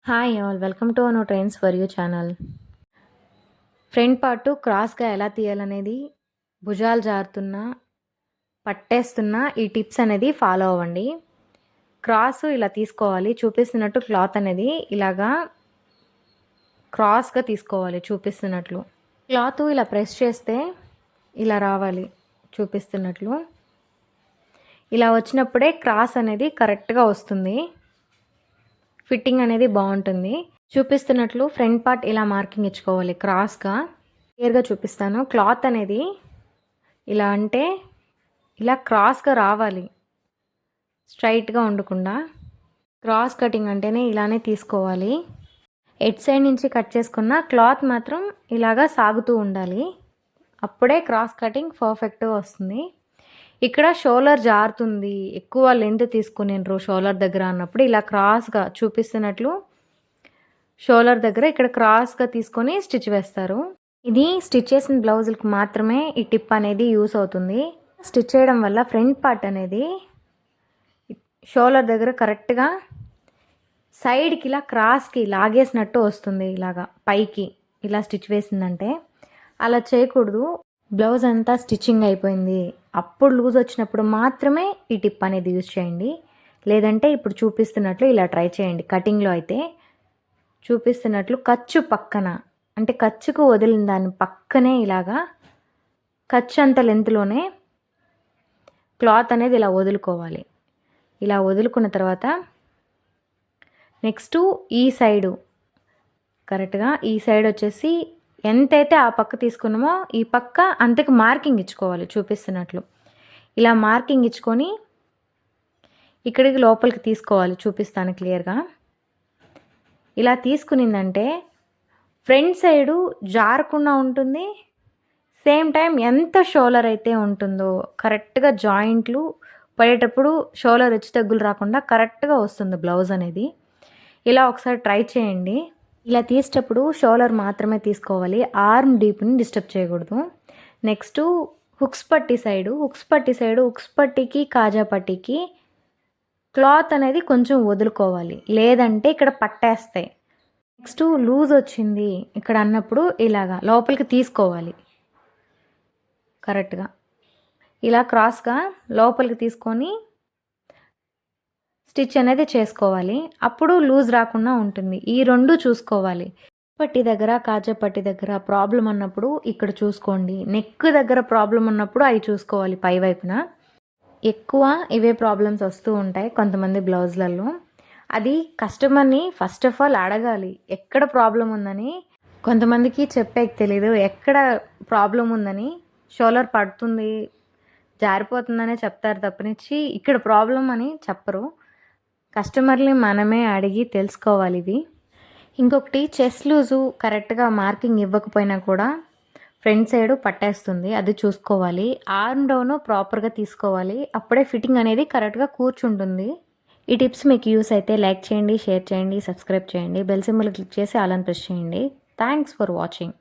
Hi all welcome to know trains for you channel. Front part క్రాస్గా ఎలా తీయాలనేది భుజాలు జారుతున్నా పట్టేస్తున్నా ఈ టిప్స్ అనేది ఫాలో అవ్వండి. క్రాస్ ఇలా తీసుకోవాలి, చూపిస్తున్నట్టు క్లాత్ అనేది ఇలాగా క్రాస్గా తీసుకోవాలి చూపిస్తున్నట్లు. క్లాత్ ఇలా ప్రెస్ చేస్తే ఇలా రావాలి చూపిస్తున్నట్లు. ఇలా వచ్చినప్పుడే క్రాస్ అనేది కరెక్ట్గా వస్తుంది, ఫిట్టింగ్ అనేది బాగుంటుంది. చూపిస్తున్నట్లు ఫ్రంట్ పార్ట్ ఇలా మార్కింగ్ ఇచ్చుకోవాలి క్రాస్గా. క్లియర్గా చూపిస్తాను. క్లాత్ అనేది ఇలా అంటే ఇలా క్రాస్గా రావాలి, స్ట్రైట్గా ఉండకుండా. క్రాస్ కటింగ్ అంటేనే ఇలానే తీసుకోవాలి. ఎడ్ సైడ్ నుంచి కట్ చేసుకున్న క్లాత్ మాత్రం ఇలాగా సాగుతూ ఉండాలి, అప్పుడే క్రాస్ కటింగ్ పర్ఫెక్ట్గా వస్తుంది. ఇక్కడ షోల్డర్ జారుతుంది, ఎక్కువ లెంత్ తీసుకునేండ్రు షోల్డర్ దగ్గర అన్నప్పుడు ఇలా క్రాస్గా చూపిస్తున్నట్లు షోల్డర్ దగ్గర ఇక్కడ క్రాస్గా తీసుకొని స్టిచ్ వేస్తారు. ఇది స్టిచ్ చేసిన బ్లౌజులకు మాత్రమే ఈ టిప్ అనేది యూస్ అవుతుంది. స్టిచ్ చేయడం వల్ల ఫ్రంట్ పార్ట్ అనేది షోల్డర్ దగ్గర కరెక్ట్గా సైడ్కి ఇలా క్రాస్కి లాగేసినట్టు వస్తుంది, ఇలాగా పైకి ఇలా స్టిచ్ వేసిందంటే. అలా చేయకూడదు. బ్లౌజ్ అంతా స్టిచ్చింగ్ అయిపోయింది అప్పుడు లూజ్ వచ్చినప్పుడు మాత్రమే ఈ టిప్ అనేది యూజ్ చేయండి. లేదంటే ఇప్పుడు చూపిస్తున్నట్లు ఇలా ట్రై చేయండి. కటింగ్లో అయితే చూపిస్తున్నట్లు ఖర్చు పక్కన, అంటే ఖర్చుకు వదిలిన దాని పక్కనే ఇలాగా ఖర్చు అంత లెంత్లోనే క్లాత్ అనేది ఇలా వదులుకోవాలి. ఇలా వదులుకున్న తర్వాత నెక్స్ట్ ఈ సైడు కరెక్ట్గా ఈ సైడ్ వచ్చేసి ఎంతైతే ఆ పక్క తీసుకున్నామో ఈ పక్క అంతకు మార్కింగ్ ఇచ్చుకోవాలి చూపిస్తున్నట్లు. ఇలా మార్కింగ్ ఇచ్చుకొని ఇక్కడికి లోపలికి తీసుకోవాలి, చూపిస్తాను క్లియర్గా. ఇలా తీసుకునిందంటే ఫ్రంట్ సైడు జారకుండా ఉంటుంది, సేమ్ టైం ఎంత షోల్డర్ అయితే ఉంటుందో కరెక్ట్గా జాయింట్లు పడేటప్పుడు షోల్డర్ హెచ్చు తగ్గులు రాకుండా కరెక్ట్గా వస్తుంది బ్లౌజ్ అనేది. ఇలా ఒకసారి ట్రై చేయండి. ఇలా తీసేటప్పుడు షోల్డర్ మాత్రమే తీసుకోవాలి, ఆర్మ్ డీప్ని డిస్టర్బ్ చేయకూడదు. నెక్స్ట్ హుక్స్ పట్టీ సైడు హుక్స్ పట్టీకి కాజా పట్టీకి క్లాత్ అనేది కొంచెం వదులుకోవాలి, లేదంటే ఇక్కడ పట్టేస్తాయి. నెక్స్ట్ లూజ్ వచ్చింది ఇక్కడ అన్నప్పుడు ఇలాగా లోపలికి తీసుకోవాలి కరెక్ట్గా. ఇలా క్రాస్గా లోపలికి తీసుకొని స్టిచ్ అనేది చేసుకోవాలి, అప్పుడు లూజ్ రాకుండా ఉంటుంది. ఈ రెండు చూసుకోవాలి. పట్టి దగ్గర కాజా పట్టి దగ్గర ప్రాబ్లం అన్నప్పుడు ఇక్కడ చూసుకోండి, నెక్ దగ్గర ప్రాబ్లం ఉన్నప్పుడు అవి చూసుకోవాలి పై వైపున. ఎక్కువ ఇవే ప్రాబ్లమ్స్ వస్తూ ఉంటాయి కొంతమంది బ్లౌజ్లలో. అది కస్టమర్ని ఫస్ట్ ఆఫ్ ఆల్ అడగాలి ఎక్కడ ప్రాబ్లం ఉందని. కొంతమందికి చెప్పేకి తెలీదు ఎక్కడ ప్రాబ్లం ఉందని. షోల్డర్ పడుతుంది జారిపోతుందనే చెప్తారు తప్పనిచ్చి ఇక్కడ ప్రాబ్లం అని చెప్పరు. కస్టమర్ని మనమే అడిగి తెలుసుకోవాలి ఇవి. ఇంకొకటి చెస్ట్ లూజు కరెక్ట్గా మార్కింగ్ ఇవ్వకపోయినా కూడా ఫ్రంట్ సైడు పట్టేస్తుంది, అది చూసుకోవాలి. ఆర్మ్ డౌన్ ప్రాపర్గా తీసుకోవాలి, అప్పుడే ఫిట్టింగ్ అనేది కరెక్ట్గా కూర్చుంటుంది. ఈ టిప్స్ మీకు యూస్ అయితే లైక్ చేయండి, షేర్ చేయండి, సబ్స్క్రైబ్ చేయండి, బెల్ సింబల్ క్లిక్ చేసి ఆల్ అని ప్రెస్ చేయండి. Thanks for watching.